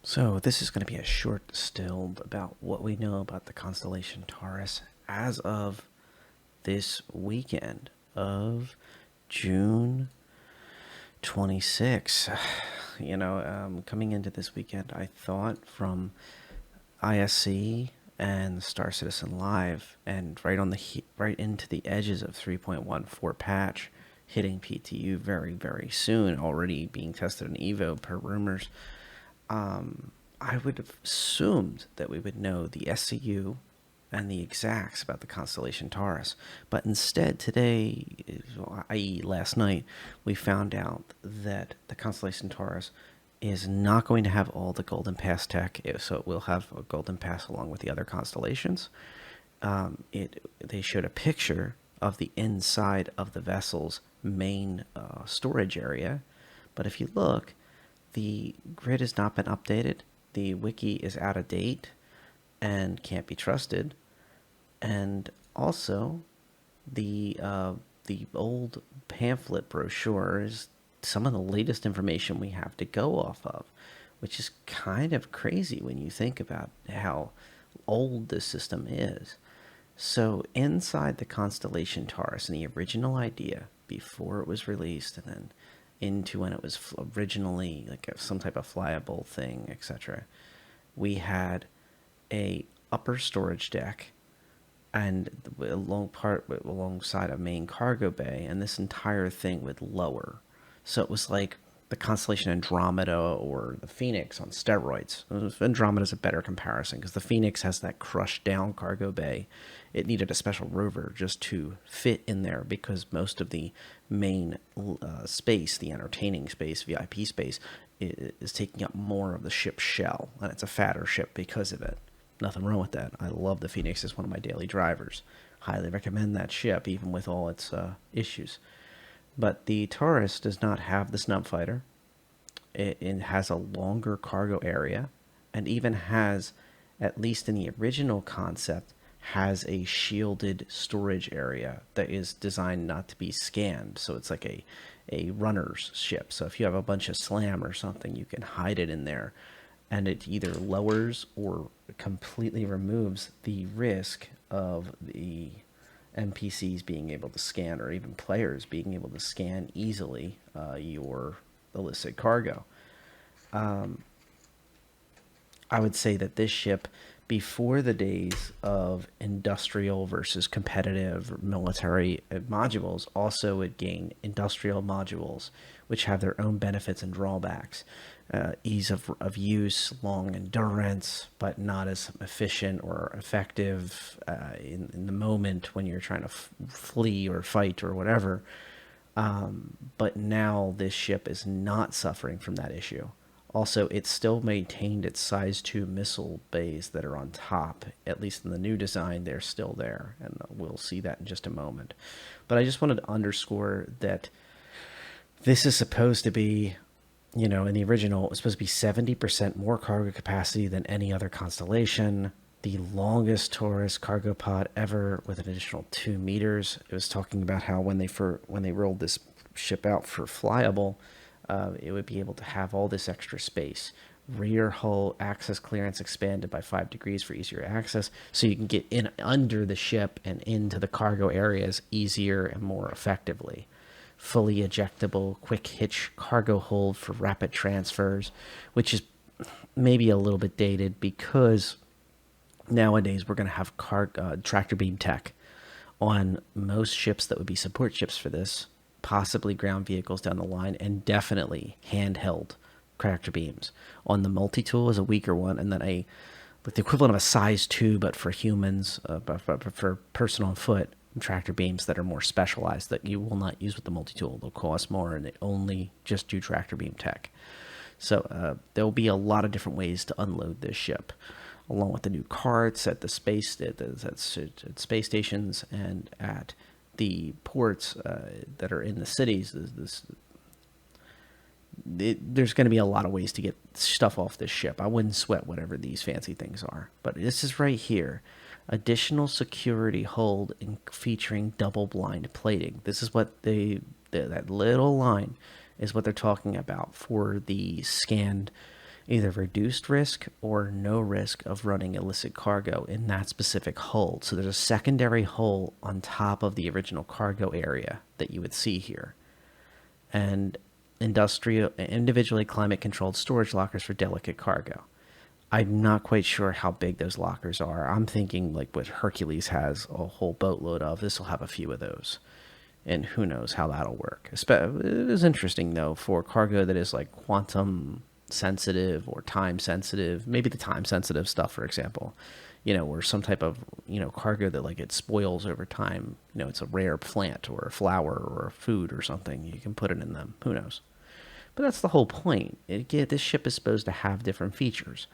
So this is going to be a short still about what we know about the constellation Taurus as of this weekend of June 26. Coming into this weekend, I thought from ISC and Star Citizen Live, and right into the edges of 3.14 patch, hitting PTU very very soon, already being tested in Evo per rumors. I would have assumed that we would know the SCU and the exacts about the constellation Taurus. But instead, today, i.e., last night, we found out that the constellation Taurus is not going to have all the Golden Pass tech, so it will have a Golden Pass along with the other constellations. They showed a picture of the inside of the vessel's main storage area, but if you look, the grid has not been updated. The wiki is out of date and can't be trusted. And also, the old pamphlet brochure is some of the latest information we have to go off of, which is kind of crazy when you think about how old this system is. So inside the constellation Taurus, and the original idea before it was released, and then into when it was originally like some type of flyable thing, etc., we had a upper storage deck and alongside a main cargo bay, and this entire thing would lower. So it was like the constellation Andromeda or the Phoenix on steroids. Andromeda is a better comparison because the Phoenix has that crushed down cargo bay. It needed a special rover just to fit in there because most of the main space, the entertaining space, VIP space, is taking up more of the ship's shell, and it's a fatter ship because of it. Nothing wrong with that. I love the Phoenix as one of my daily drivers. Highly recommend that ship, even with all its issues. But the Taurus does not have the snub fighter. It has a longer cargo area, and even has, at least in the original concept, has a shielded storage area that is designed not to be scanned. So it's like a runner's ship. So if you have a bunch of slam or something, you can hide it in there. And it either lowers or completely removes the risk of the NPCs being able to scan, or even players being able to scan easily your illicit cargo. I would say that this ship, before the days of industrial versus competitive military modules, also would gain industrial modules, which have their own benefits and drawbacks. Ease of use, long endurance, but not as efficient or effective in the moment when you're trying to flee or fight or whatever. But now this ship is not suffering from that issue. Also, it still maintained its size 2 missile bays that are on top. At least in the new design, they're still there, and we'll see that in just a moment. But I just wanted to underscore that this is supposed to be, in the original, it was supposed to be 70% more cargo capacity than any other constellation. The longest Taurus cargo pod ever, with an additional 2 meters. It was talking about how when they rolled this ship out for flyable, it would be able to have all this extra space. Rear hull access clearance expanded by 5 degrees for easier access, so you can get in under the ship and into the cargo areas easier and more effectively. Fully ejectable quick hitch cargo hold for rapid transfers, which is maybe a little bit dated because nowadays we're going to have tractor beam tech on most ships that would be support ships for this, possibly ground vehicles down the line, and definitely handheld tractor beams. On the multi-tool is a weaker one, and then like the equivalent of a size 2, but for humans, for person on foot, tractor beams that are more specialized that you will not use with the multi-tool. They'll cost more, and they only just do tractor beam tech. So there will be a lot of different ways to unload this ship, along with the new carts at the space stations and at the ports that are in the cities. There's going to be a lot of ways to get stuff off this ship. I wouldn't sweat whatever these fancy things are, but this is right here. Additional security hold featuring double blind plating. This is what that little line is what they're talking about for the scanned either reduced risk or no risk of running illicit cargo in that specific hold. So there's a secondary hull on top of the original cargo area that you would see here. And individually climate controlled storage lockers for delicate cargo. I'm not quite sure how big those lockers are. I'm thinking like what Hercules has a whole boatload of. This will have a few of those. And who knows how that'll work. It is interesting, though, for cargo that is like quantum sensitive or time sensitive. Maybe the time sensitive stuff, for example, or some type of, cargo that like it spoils over time. It's a rare plant or a flower or a food or something. You can put it in them. Who knows? But that's the whole point. This ship is supposed to have different features.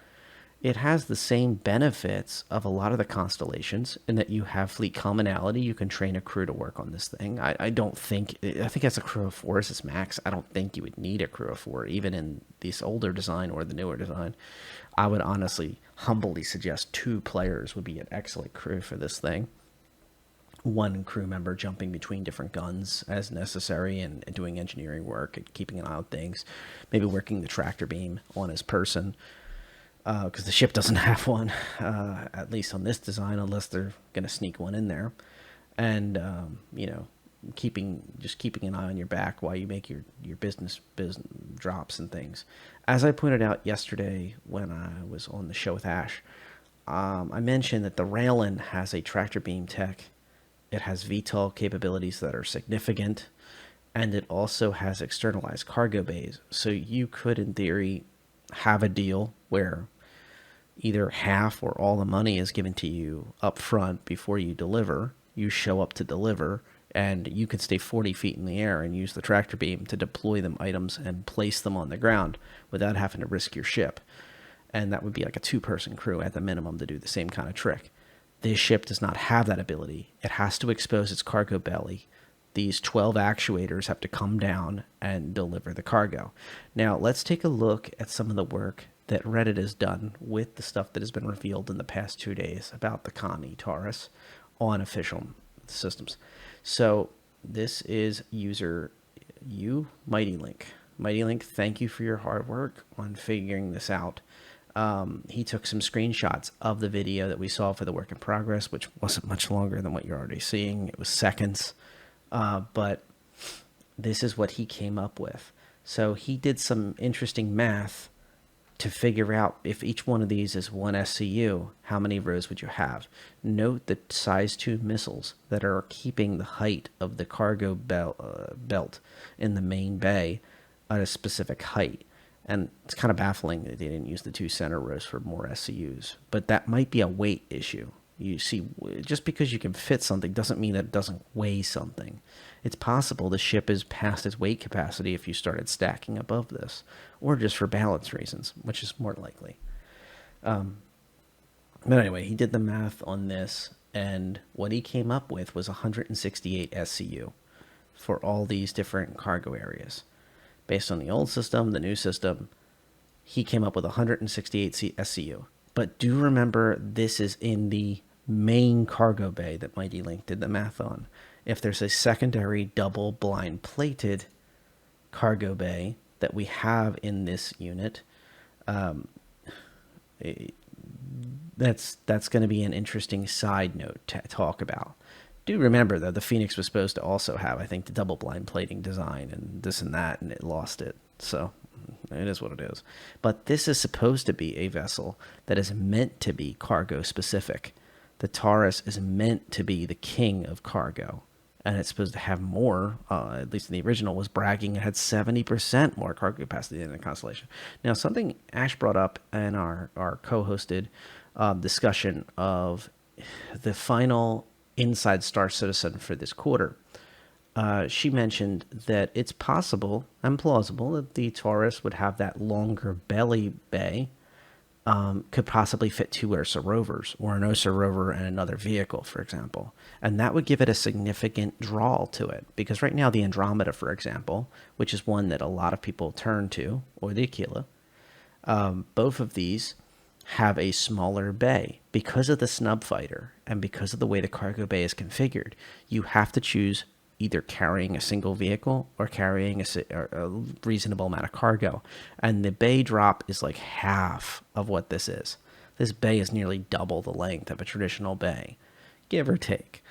It has the same benefits of a lot of the constellations in that you have fleet commonality. You can train a crew to work on this thing. I think as a crew of 4 is its max. I don't think you would need a crew of 4, even in this older design or the newer design. I would honestly, humbly suggest 2 players would be an excellent crew for this thing. 1 crew member jumping between different guns as necessary and doing engineering work and keeping an eye on things. Maybe working the tractor beam on his person. Because the ship doesn't have one, at least on this design, unless they're going to sneak one in there. And, keeping an eye on your back while you make your business drops and things. As I pointed out yesterday when I was on the show with Ash, I mentioned that the Raelin has a tractor beam tech. It has VTOL capabilities that are significant, and it also has externalized cargo bays. So you could, in theory, have a deal where either half or all the money is given to you up front before you deliver. You show up to deliver, and you can stay 40 feet in the air and use the tractor beam to deploy them items and place them on the ground without having to risk your ship. And that would be like a 2-person crew at the minimum to do the same kind of trick. This ship does not have that ability. It has to expose its cargo belly. These 12 actuators have to come down and deliver the cargo. Now, let's take a look at some of the work that Reddit has done with the stuff that has been revealed in the past 2 days about the Connie Taurus on official systems. So this is user Mighty Link. Mighty Link, thank you for your hard work on figuring this out. He took some screenshots of the video that we saw for the work in progress, which wasn't much longer than what you're already seeing. It was seconds. But this is what he came up with. So he did some interesting math to figure out if each one of these is 1 SCU, how many rows would you have? Note the size 2 missiles that are keeping the height of the cargo belt in the main bay at a specific height. And it's kind of baffling that they didn't use the 2 center rows for more SCUs. But that might be a weight issue. You see, just because you can fit something doesn't mean that it doesn't weigh something. It's possible the ship is past its weight capacity if you started stacking above this, or just for balance reasons, which is more likely. But anyway, he did the math on this, and what he came up with was 168 SCU for all these different cargo areas. Based on the old system, the new system, he came up with 168 SCU. But do remember, this is in the main cargo bay that Mighty Link did the math on. If there's a secondary double blind plated cargo bay that we have in this unit, that's going to be an interesting side note to talk about. Do remember, though, the Phoenix was supposed to also have, I think, the double blind plating design and this and that, and it lost it. So it is what it is. But this is supposed to be a vessel that is meant to be cargo specific. The Taurus is meant to be the king of cargo, and it's supposed to have more, at least in the original, was bragging it had 70% more cargo capacity than the Constellation. Now, something Ash brought up in our co-hosted discussion of the final Inside Star Citizen for this quarter. She mentioned that it's possible and plausible that the Taurus would have that longer belly bay, could possibly fit 2 Ursa rovers or an Ursa rover and another vehicle, for example. And that would give it a significant draw to it. Because right now the Andromeda, for example, which is one that a lot of people turn to, or the Aquila, both of these have a smaller bay. Because of the snub fighter and because of the way the cargo bay is configured, you have to choose either carrying a single vehicle or carrying a reasonable amount of cargo. And the bay drop is like half of what this is. This bay is nearly double the length of a traditional bay, give or take.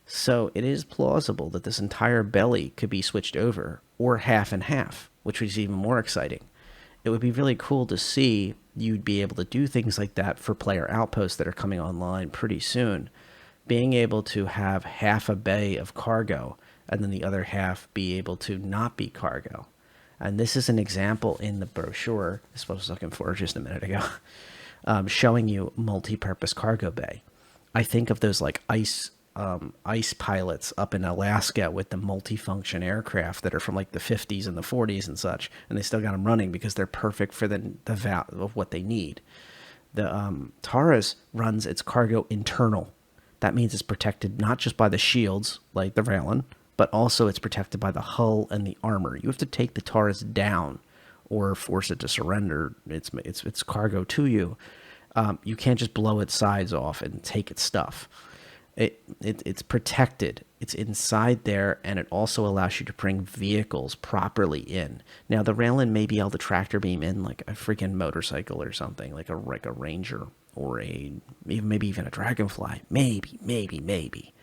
So it is plausible that this entire belly could be switched over, or half and half, which was even more exciting. It would be really cool to see you'd be able to do things like that for player outposts that are coming online pretty soon. Being able to have half a bay of cargo and then the other half be able to not be cargo. And this is an example in the brochure, this is what I was looking for just a minute ago, showing you multi-purpose cargo bay. I think of those like ice pilots up in Alaska with the multifunction aircraft that are from like the 50s and the 40s and such, and they still got them running because they're perfect for the value of what they need. The Taurus runs its cargo internal. That means it's protected not just by the shields like the Raylan, but also it's protected by the hull and the armor. You have to take the Taurus down or force it to surrender its cargo to you. You can't just blow its sides off and take its stuff. It's protected. It's inside there, and it also allows you to bring vehicles properly in. Now, the Raylan may be able to tractor beam in like a freaking motorcycle or something, like a Ranger or maybe even a Dragonfly. Maybe.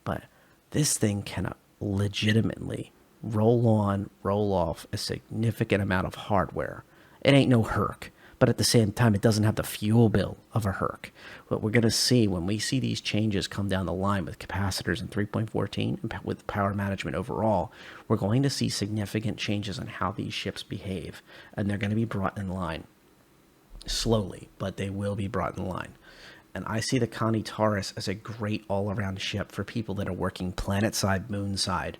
But this thing can legitimately roll on, roll off a significant amount of hardware. It ain't no Herc, but at the same time, it doesn't have the fuel bill of a Herc. What we're going to see when we see these changes come down the line with capacitors in 3.14 and with power management overall, we're going to see significant changes in how these ships behave, and they're going to be brought in line slowly, but they will be brought in line. And I see the Connie Taurus as a great all-around ship for people that are working planet side, moon side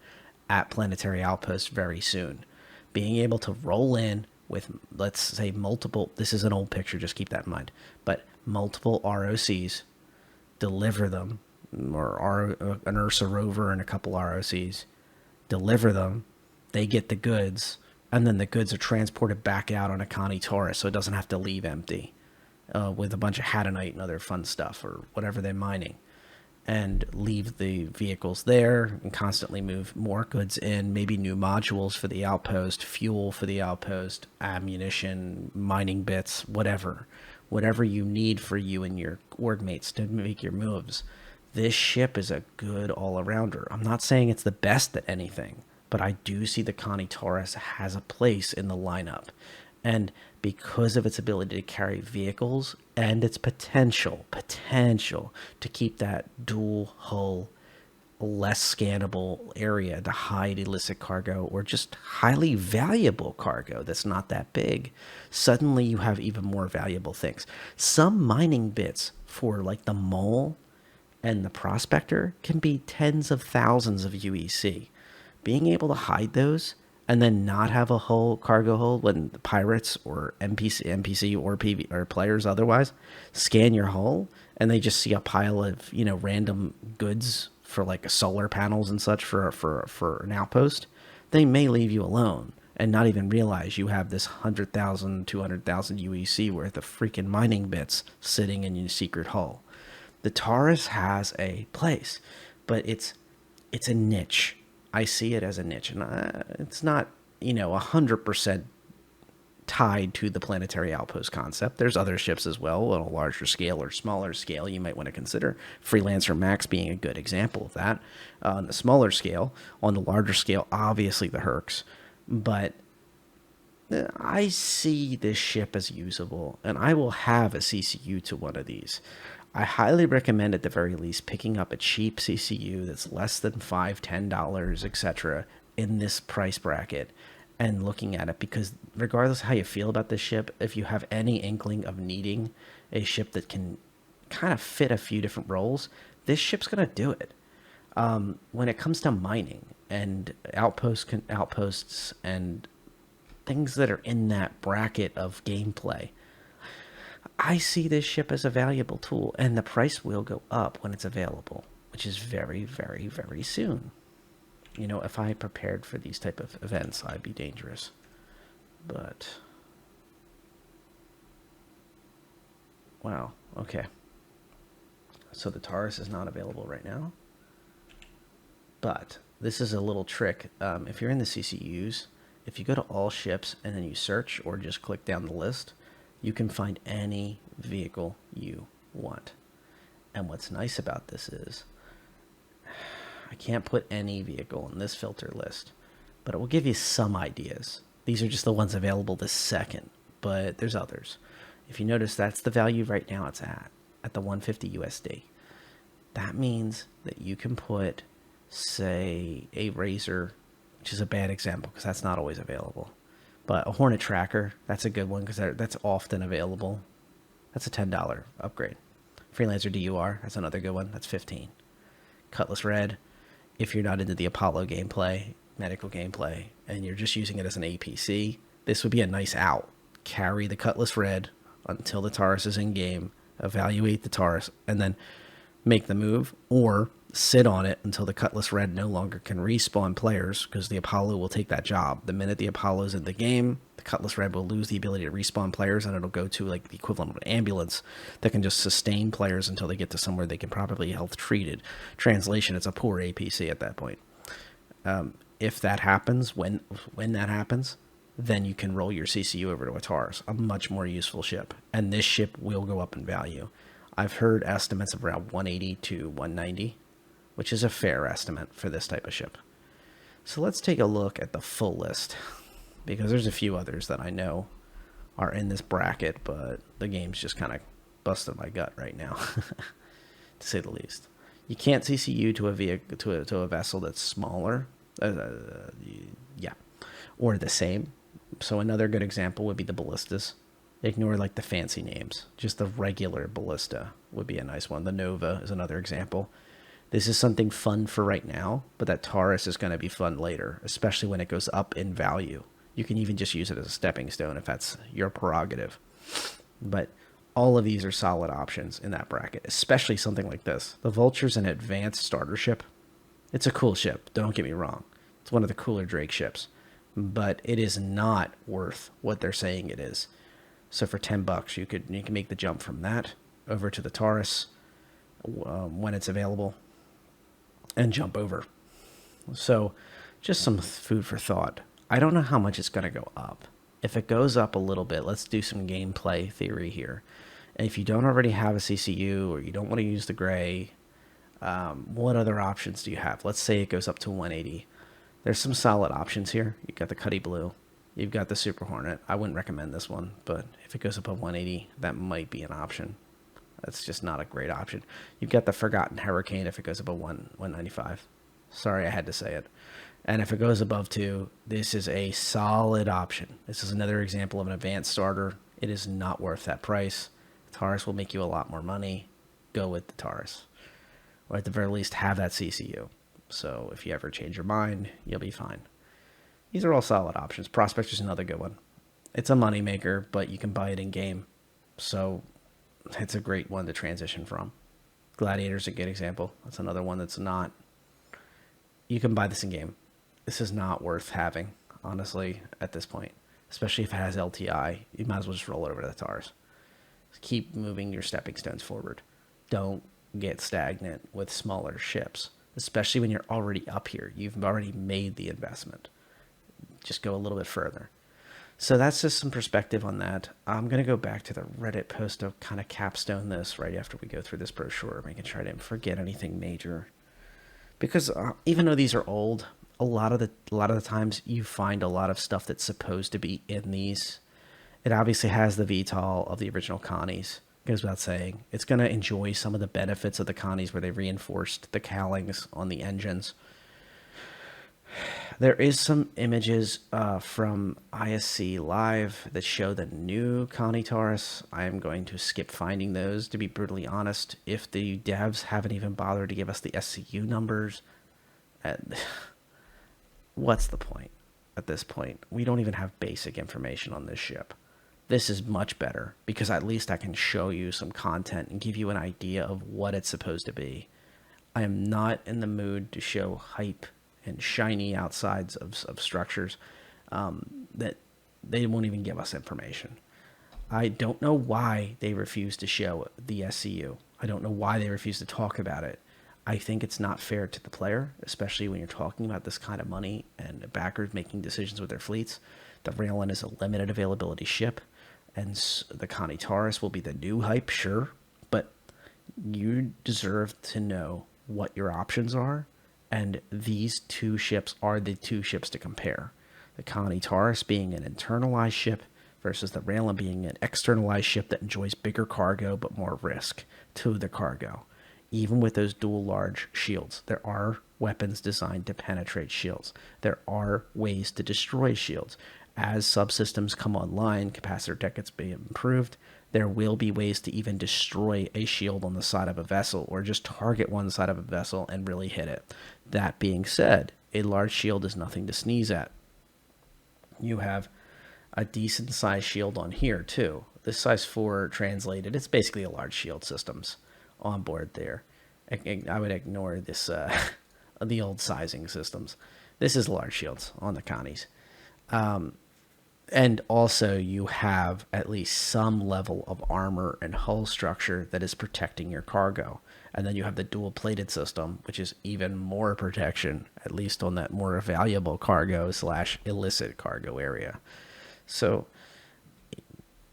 at planetary outposts very soon. Being able to roll in with, let's say, multiple, this is an old picture, just keep that in mind, but multiple ROCs, deliver them, or an Ursa rover and a couple ROCs, deliver them, they get the goods, and then the goods are transported back out on a Connie Taurus, so it doesn't have to leave empty with a bunch of Hadanite and other fun stuff or whatever they're mining, and leave the vehicles there and constantly move more goods in, maybe new modules for the outpost, fuel for the outpost, ammunition, mining bits, whatever you need for you and your org mates to make your moves. This ship is a good all-arounder. I'm not saying it's the best at anything, but I do see the Connie Taurus has a place in the lineup. And because of its ability to carry vehicles and its potential to keep that dual hull, less scannable area to hide illicit cargo or just highly valuable cargo that's not that big, suddenly you have even more valuable things. Some mining bits for like the mole and the prospector can be tens of thousands of UEC. Being able to hide those and then not have a whole cargo hold when the pirates or NPC or PV or players otherwise scan your hull and they just see a pile of, random goods for like solar panels and such for an outpost, they may leave you alone and not even realize you have this 100,000, 200,000 UEC worth of freaking mining bits sitting in your secret hull. The Taurus has a place, but it's a niche. I see it as a niche, and it's not, 100% tied to the planetary outpost concept. There's other ships as well on a larger scale or smaller scale you might want to consider. Freelancer Max being a good example of that. On the smaller scale, on the larger scale, obviously the Hercs. But I see this ship as usable, and I will have a CCU to one of these. I highly recommend at the very least picking up a cheap CCU that's less than $5, $10, etc. in this price bracket and looking at it, because regardless of how you feel about this ship, if you have any inkling of needing a ship that can kind of fit a few different roles, this ship's going to do it. When it comes to mining and outposts and things that are in that bracket of gameplay, I see this ship as a valuable tool, and the price will go up when it's available, which is very, very, very soon. If I prepared for these type of events, I'd be dangerous. But, wow, okay. So the Taurus is not available right now. But this is a little trick. If you're in the CCUs, if you go to all ships and then you search or just click down the list, you can find any vehicle you want. And what's nice about this is I can't put any vehicle in this filter list, but it will give you some ideas. These are just the ones available this second, but there's others. If you notice, that's the value right now it's at the 150 USD. That means that you can put, say, a Razor, which is a bad example because that's not always available, but a Hornet Tracker, that's a good one because that's often available. That's a $10 upgrade. Freelancer DUR, that's another good one. That's 15. Cutlass Red, if you're not into the Apollo gameplay, medical gameplay, and you're just using it as an APC, this would be a nice out. Carry the Cutlass Red until the Taurus is in game, evaluate the Taurus, and then make the move, or sit on it until the Cutlass Red no longer can respawn players, because the Apollo will take that job. The minute the Apollo's in the game, the Cutlass Red will lose the ability to respawn players, and it'll go to like the equivalent of an ambulance that can just sustain players until they get to somewhere they can probably health treated. Translation, it's a poor APC at that point. If that happens, when that happens, then you can roll your CCU over to a Taurus, a much more useful ship, and this ship will go up in value. I've heard estimates of around 180 to 190, which is a fair estimate for this type of ship. So let's take a look at the full list, because there's a few others that I know are in this bracket, but the game's just kind of busted my gut right now, to say the least. You can't CCU to a vehicle to a vessel that's smaller, yeah, or the same. So another good example would be the ballistas. Ignore like the fancy names. Just the regular ballista would be a nice one. The Nova is another example. This is something fun for right now, but that Taurus is going to be fun later, especially when it goes up in value. You can even just use it as a stepping stone if that's your prerogative. But all of these are solid options in that bracket, especially something like this. The Vulture's an advanced starter ship. It's a cool ship, don't get me wrong. It's one of the cooler Drake ships, but it is not worth what they're saying it is. So for $10, you can make the jump from that over to the Taurus when it's available, and jump over. So just some food for thought. I don't know how much it's going to go up. If it goes up a little bit, let's do some gameplay theory here. And if you don't already have a CCU, or you don't want to use the gray, what other options do you have? Let's say it goes up to 180. There's some solid options here. You've got the Cuddy Blue. You've got the Super Hornet. I wouldn't recommend this one, but if it goes above 180, that might be an option. That's just not a great option. You've got the Forgotten Hurricane if it goes above 195. Sorry, I had to say it. And if it goes above 2, this is a solid option. This is another example of an advanced starter. It is not worth that price. Taurus will make you a lot more money. Go with the Taurus. Or at the very least, have that CCU. So if you ever change your mind, you'll be fine. These are all solid options. Prospector's another good one. It's a moneymaker, but you can buy it in game. So it's a great one to transition from. Gladiator's a good example. That's another one that's not. You can buy this in game. This is not worth having, honestly, at this point. Especially if it has LTI. You might as well just roll it over to the Taurus. Keep moving your stepping stones forward. Don't get stagnant with smaller ships. Especially when you're already up here. You've already made the investment. Just go a little bit further. So that's just some perspective on that. I'm going to go back to the Reddit post to kind of capstone this right after we go through this brochure, making sure I didn't forget anything major. Because even though these are old, a lot of the times you find a lot of stuff that's supposed to be in these. It obviously has the VTOL of the original Connies. Goes without saying. It's going to enjoy some of the benefits of the Connies where they reinforced the cowlings on the engines. There is some images from ISC Live that show the new Connie Taurus. I am going to skip finding those, to be brutally honest. If the devs haven't even bothered to give us the SCU numbers, what's the point at this point? We don't even have basic information on this ship. This is much better because at least I can show you some content and give you an idea of what it's supposed to be. I am not in the mood to show hype and shiny outsides of structures that they won't even give us information. I don't know why they refuse to show the SCU. I don't know why they refuse to talk about it. I think it's not fair to the player, especially when you're talking about this kind of money and backers making decisions with their fleets. The Raylan is a limited availability ship, and the Connie Taurus will be the new hype, sure, but you deserve to know what your options are, and these two ships are the two ships to compare. The Connie Taurus being an internalized ship versus the Raylan being an externalized ship that enjoys bigger cargo but more risk to the cargo. Even with those dual large shields, there are weapons designed to penetrate shields. There are ways to destroy shields. As subsystems come online, capacitor tech gets improved, there will be ways to even destroy a shield on the side of a vessel or just target one side of a vessel and really hit it. That being said, a large shield is nothing to sneeze at. You have a decent size shield on here too. This size 4 translated, it's basically a large shield systems on board there. I would ignore this the old sizing systems. This is large shields on the Connies. And also you have at least some level of armor and hull structure that is protecting your cargo. And then you have the dual plated system, which is even more protection, at least on that more valuable cargo / illicit cargo area. So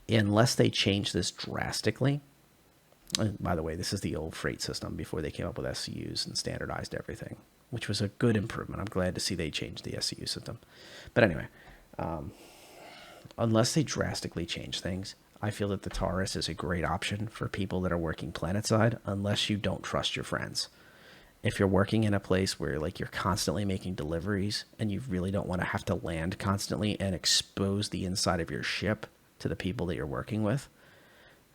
unless they change this drastically, and by the way, this is the old freight system before they came up with SCUs and standardized everything, which was a good improvement. I'm glad to see they changed the SCU system. But anyway, unless they drastically change things, I feel that the Taurus is a great option for people that are working planet side, unless you don't trust your friends. If you're working in a place where like you're constantly making deliveries and you really don't want to have to land constantly and expose the inside of your ship to the people that you're working with,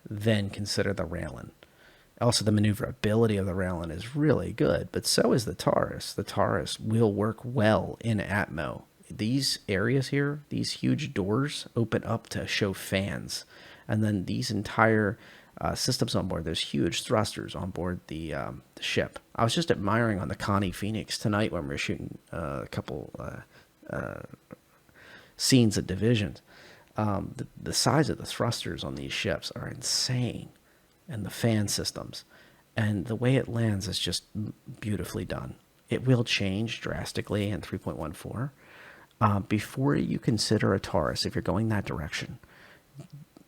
then consider the Raylan. Also, the maneuverability of the Raylan is really good, but so is the Taurus. The Taurus will work well in Atmo. These areas here, these huge doors open up to show fans. And then these entire systems on board, there's huge thrusters on board the ship. I was just admiring on the Connie Phoenix tonight when we were shooting a couple scenes at Divisions. The size of the thrusters on these ships are insane, and the fan systems. And the way it lands is just beautifully done. It will change drastically in 3.14. Before you consider a Taurus, if you're going that direction,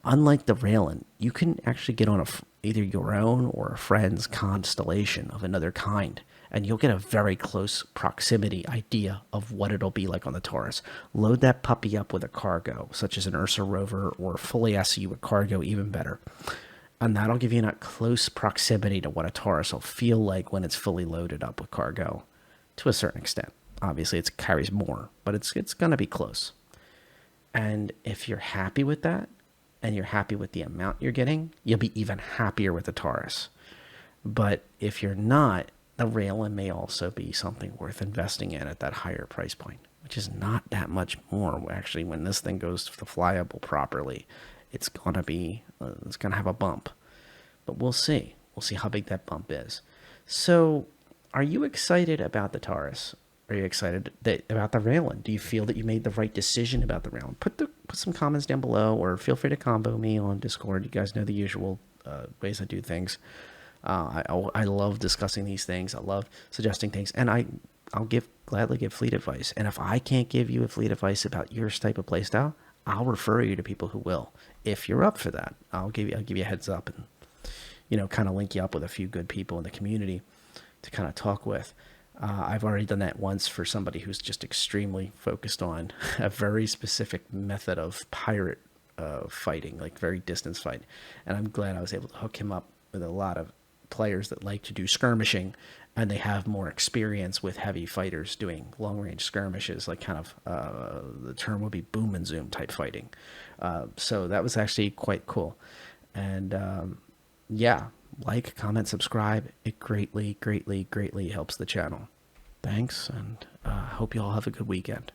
unlike the Raylan, you can actually get on either your own or a friend's constellation of another kind, and you'll get a very close proximity idea of what it'll be like on the Taurus. Load that puppy up with a cargo, such as an Ursa rover or fully SCU with cargo, even better. And that'll give you that close proximity to what a Taurus will feel like when it's fully loaded up with cargo, to a certain extent. Obviously, it carries more, but it's going to be close. And if you're happy with that, and you're happy with the amount you're getting, you'll be even happier with the Taurus. But if you're not, the Raylan may also be something worth investing in at that higher price point, which is not that much more. Actually, when this thing goes to the flyable properly, it's going to have a bump. But we'll see. We'll see how big that bump is. So, are you excited about the Taurus? Are you excited about the Raylan? Do you feel that you made the right decision about the Raylan? Put some comments down below, or feel free to combo me on Discord. You guys know the usual ways I do things. I love discussing these things. I love suggesting things, and I'll gladly give fleet advice. And if I can't give you a fleet advice about your type of playstyle, I'll refer you to people who will. If you're up for that, I'll give you a heads up and kind of link you up with a few good people in the community to kind of talk with. I've already done that once for somebody who's just extremely focused on a very specific method of pirate fighting, like very distance fight. And I'm glad I was able to hook him up with a lot of players that like to do skirmishing, and they have more experience with heavy fighters doing long-range skirmishes, like kind of the term would be boom and zoom type fighting. So that was actually quite cool. And yeah, like, comment, subscribe. It greatly, greatly, greatly helps the channel. Thanks, and hope you all have a good weekend.